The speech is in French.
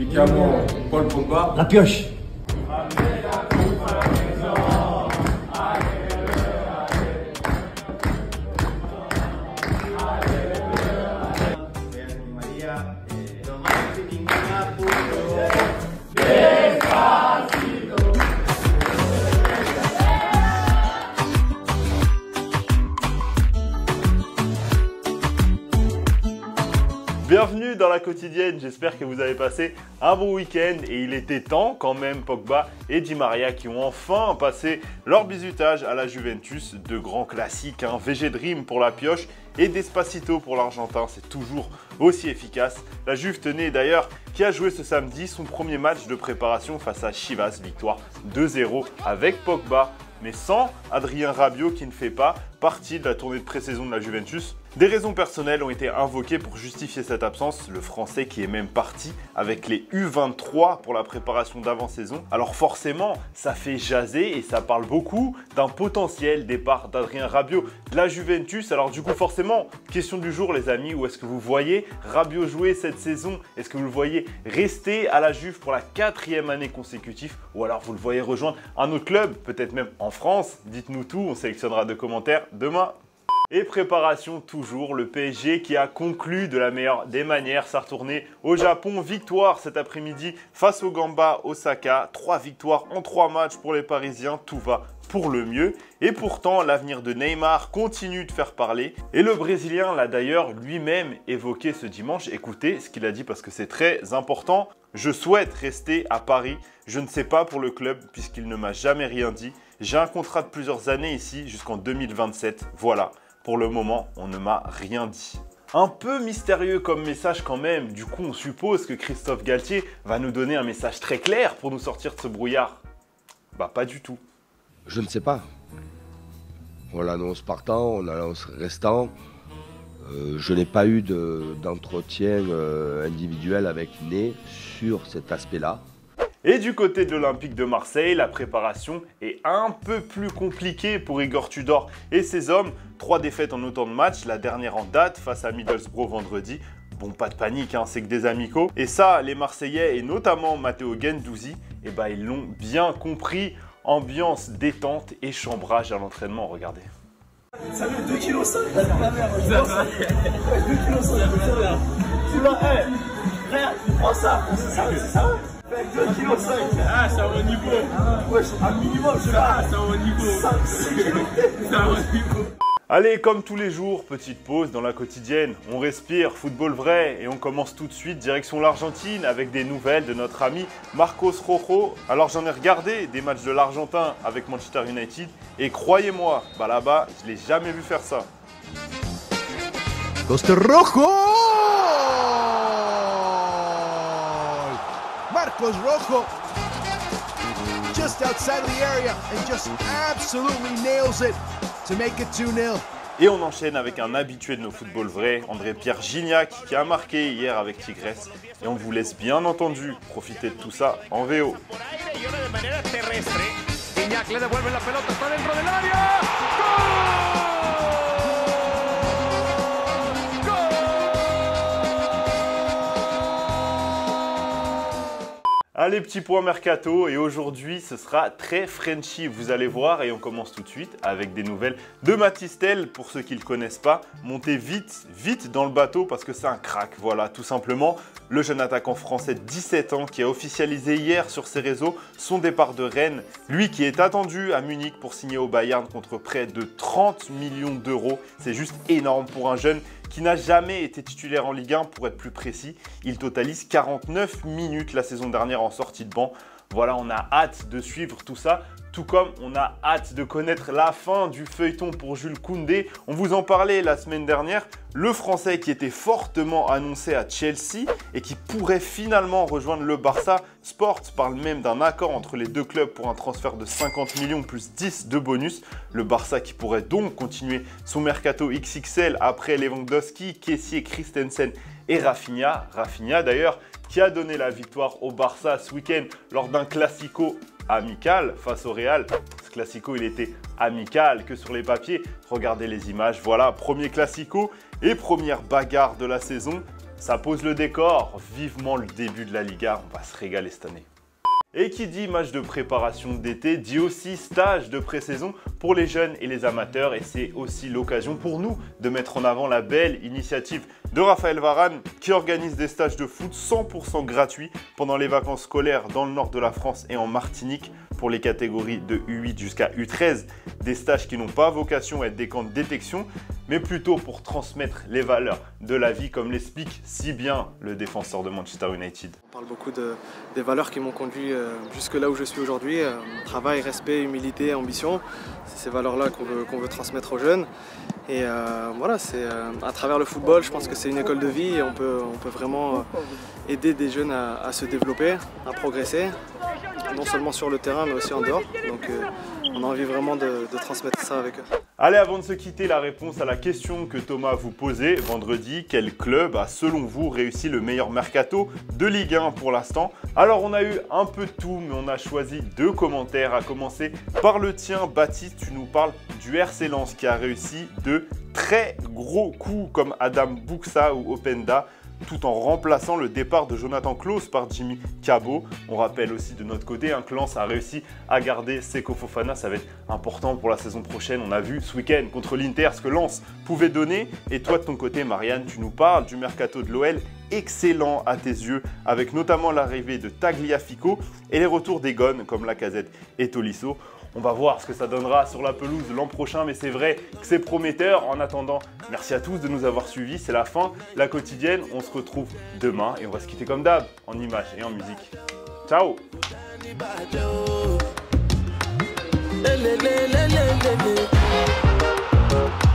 Mi chiamo Paul Pogba. La pioche. Bienvenue dans la quotidienne, j'espère que vous avez passé un bon week-end et il était temps quand même Pogba et Di Maria qui ont enfin passé leur bisutage à la Juventus, de grands classiques, VG Dream pour la pioche et Despacito pour l'Argentin, c'est toujours aussi efficace. La Juve tenait d'ailleurs qui a joué ce samedi son premier match de préparation face à Chivas, victoire 2-0 avec Pogba mais sans Adrien Rabiot qui ne fait pas partie de la tournée de pré-saison de la Juventus. Des raisons personnelles ont été invoquées pour justifier cette absence, le Français qui est même parti avec les U23 pour la préparation d'avant-saison. Alors forcément, ça fait jaser et ça parle beaucoup d'un potentiel départ d'Adrien Rabiot de la Juventus. Alors du coup forcément, question du jour les amis, où est-ce que vous voyez Rabiot jouer cette saison? Est-ce que vous le voyez rester à la Juve pour la 4e année consécutive? Ou alors vous le voyez rejoindre un autre club, peut-être même en France? Dites-nous tout, on sélectionnera de commentaires demain. Et préparation toujours, le PSG qui a conclu de la meilleure des manières sa retournée au Japon. Victoire cet après-midi face au Gamba Osaka. 3 victoires en 3 matchs pour les Parisiens, tout va pour le mieux. Et pourtant, l'avenir de Neymar continue de faire parler. Et le Brésilien l'a d'ailleurs lui-même évoqué ce dimanche. Écoutez ce qu'il a dit parce que c'est très important. Je souhaite rester à Paris. Je ne sais pas pour le club puisqu'il ne m'a jamais rien dit. J'ai un contrat de plusieurs années ici jusqu'en 2027. Voilà. Pour le moment, on ne m'a rien dit. Un peu mystérieux comme message quand même. Du coup, on suppose que Christophe Galtier va nous donner un message très clair pour nous sortir de ce brouillard. Bah, pas du tout. Je ne sais pas. On l'annonce partant, on l'annonce restant. Je n'ai pas eu d'entretien individuel avec Né sur cet aspect-là. Et du côté de l'Olympique de Marseille, la préparation est un peu plus compliquée pour Igor Tudor et ses hommes. 3 défaites en autant de matchs, la dernière en date face à Middlesbrough vendredi. Bon, pas de panique, c'est que des amicaux. Et ça, les Marseillais et notamment Matteo Guendouzi, ils l'ont bien compris. Ambiance détente et chambrage à l'entraînement, regardez. Salut, 2,5 kg. 2,5 kg. Tu vois, frère, prends ça, c'est ça. 2,5 kg. Ah, c'est un haut niveau. Ouais, un minimum, je sais pas. C'est un haut niveau. 5-6 kg. C'est un haut niveau. Allez, comme tous les jours, petite pause dans la quotidienne. On respire, football vrai, et on commence tout de suite direction l'Argentine avec des nouvelles de notre ami Marcos Rojo. Alors j'en ai regardé des matchs de l'Argentin avec Manchester United, et croyez-moi, là-bas, je l'ai jamais vu faire ça. Costa Rojo! Marcos Rojo! Just outside of the area and just absolutely nails it to make it 2-0. Et on enchaîne avec un habitué de nos footballs vrais, André-Pierre Gignac, qui a marqué hier avec Tigres. Et on vous laisse bien entendu profiter de tout ça en VO. Allez, petit point mercato, et aujourd'hui ce sera très Frenchy, vous allez voir, et on commence tout de suite avec des nouvelles de Mathys Tel. Pour ceux qui ne le connaissent pas, montez vite dans le bateau parce que c'est un crack, voilà, tout simplement. Le jeune attaquant français de 17 ans qui a officialisé hier sur ses réseaux son départ de Rennes. Lui qui est attendu à Munich pour signer au Bayern contre près de 30 millions d'euros. C'est juste énorme pour un jeune qui n'a jamais été titulaire en Ligue 1 pour être plus précis. Il totalise 49 minutes la saison dernière en sortie de banc. Voilà, on a hâte de suivre tout ça, tout comme on a hâte de connaître la fin du feuilleton pour Jules Koundé. On vous en parlait la semaine dernière, le Français qui était fortement annoncé à Chelsea et qui pourrait finalement rejoindre le Barça. Sport parle même d'un accord entre les deux clubs pour un transfert de 50 millions plus 10 de bonus. Le Barça qui pourrait donc continuer son mercato XXL après Lewandowski, Kessié, Christensen et Rafinha. Rafinha d'ailleurs qui a donné la victoire au Barça ce week-end lors d'un classico amical face au Real. Ce classico, il était amical que sur les papiers. Regardez les images. Voilà, premier classico et première bagarre de la saison. Ça pose le décor. Vivement le début de la Liga. On va se régaler cette année. Et qui dit match de préparation d'été dit aussi stage de pré-saison pour les jeunes et les amateurs. Et c'est aussi l'occasion pour nous de mettre en avant la belle initiative de Raphaël Varane qui organise des stages de foot 100% gratuits pendant les vacances scolaires dans le nord de la France et en Martinique pour les catégories de U8 jusqu'à U13. Des stages qui n'ont pas vocation à être des camps de détection, mais plutôt pour transmettre les valeurs de la vie, comme l'explique si bien le défenseur de Manchester United. On parle beaucoup des valeurs qui m'ont conduit jusque là où je suis aujourd'hui. Travail, respect, humilité, ambition. C'est ces valeurs-là qu'on veut transmettre aux jeunes. Et voilà, c'est à travers le football, je pense que c'est une école de vie et on peut vraiment aider des jeunes à se développer, à progresser, non seulement sur le terrain mais aussi en dehors. Donc on a envie vraiment de transmettre ça avec eux. Allez, avant de se quitter, la réponse à la question que Thomas vous posait vendredi. Quel club a selon vous réussi le meilleur mercato de Ligue 1 pour l'instant? Alors on a eu un peu de tout, mais on a choisi 2 commentaires, à commencer par le tien. Baptiste, tu nous parles du RC Lens qui a réussi de très gros coups comme Adam Buxa ou Openda, tout en remplaçant le départ de Jonathan Klaus par Jimmy Cabot. On rappelle aussi de notre côté que Lens a réussi à garder Seko Fofana. Ça va être important pour la saison prochaine. On a vu ce week-end contre l'Inter ce que Lens pouvait donner. Et toi de ton côté, Marianne, tu nous parles du mercato de l'OL, excellent à tes yeux, avec notamment l'arrivée de Tagliafico et les retours des gones comme Lacazette et Tolisso. On va voir ce que ça donnera sur la pelouse l'an prochain, mais c'est vrai que c'est prometteur. En attendant, merci à tous de nous avoir suivis. C'est la fin, la quotidienne. On se retrouve demain et on va se quitter comme d'hab, en images et en musique. Ciao! Le, le, le, le, le, le.